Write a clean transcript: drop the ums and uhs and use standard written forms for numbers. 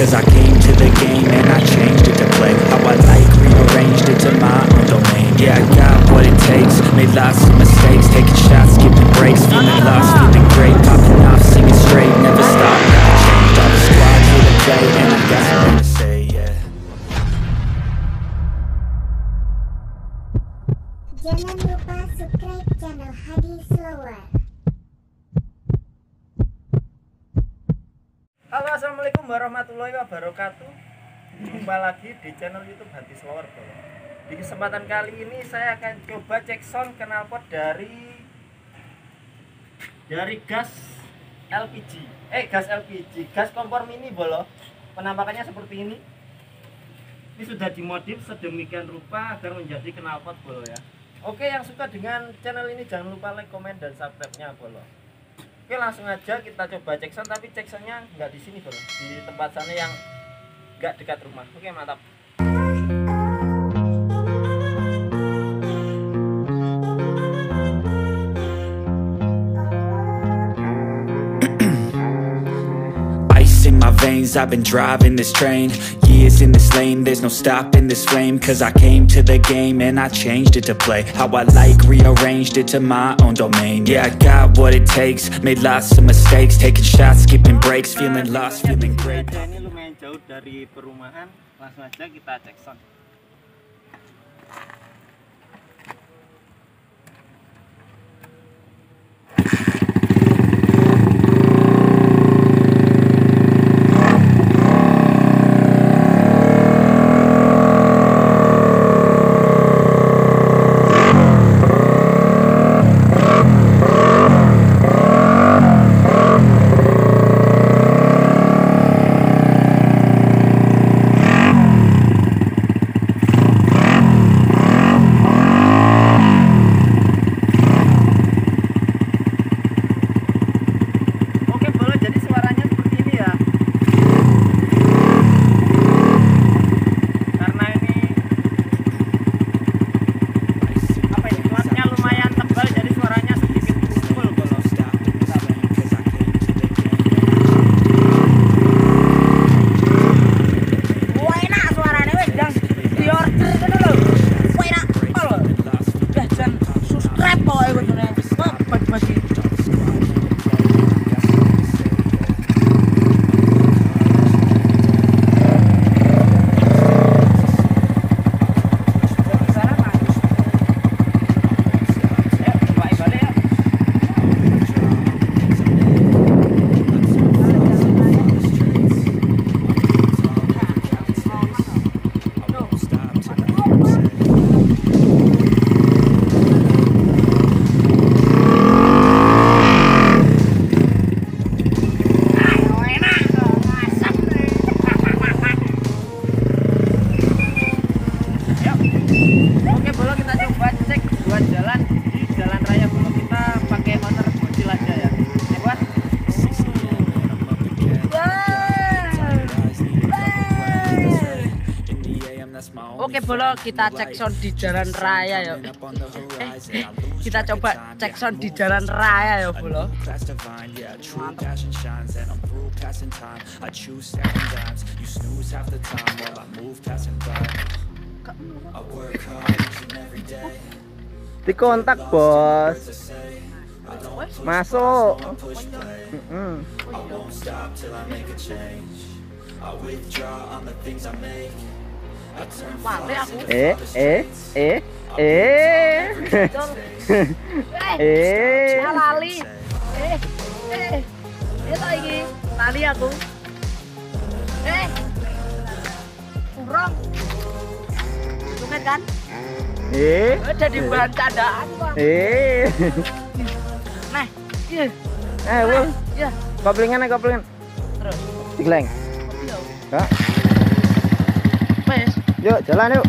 cause I came to the game and I changed it to play how I like, rearranged it to my own domain. Yeah, I got what it takes, made lots of mistakes, taking shots, skipping breaks, feeling lost, feeling great, popping off, singing straight, never stop, never changed. All the squad here to play and I got something to say, yeah. Jangan lupa subscribe channel Hadi Slower. Halo, assalamualaikum warahmatullahi wabarakatuh. Jumpa lagi di channel YouTube Hadi Slower. Di kesempatan kali ini saya akan coba cek sound knalpot dari gas LPG. Gas LPG, gas kompor mini bolo. Penampakannya seperti ini. Ini sudah dimodif sedemikian rupa agar menjadi knalpot bolo ya. Oke, yang suka dengan channel ini jangan lupa like, komen, dan subscribe-nya bolo. Oke, langsung aja kita coba cek sound, tapi cek soundnya nggak di sini bolo, di tempat sana yang nggak dekat rumah. Oke, mantap. Ice in my veins, I've been driving this train. Years in this lane, there's no stopping this flame. Cause I came to the game and I changed it to play how I like, rearranged it to my own domain. Yeah, I got what it takes, made lots of mistakes, taking shots, skipping breaks, feeling lost, feeling great. Ini lumayan jauh dari perumahan, langsung aja kita cek sound. Oke bolo, kita cek sound di jalan raya ya. Kita coba cek sound di jalan raya ya bolo. Di kontak bos. Masuk. Mati aku. Lali. Lagi. Lali aku. Kurang. Tumen kan? Jadi bahan candaan bang. Nah, iya. Wong. Iya. Koplingan. Terus. Digleng. Kak. Wes. Yuk, jalan yuk.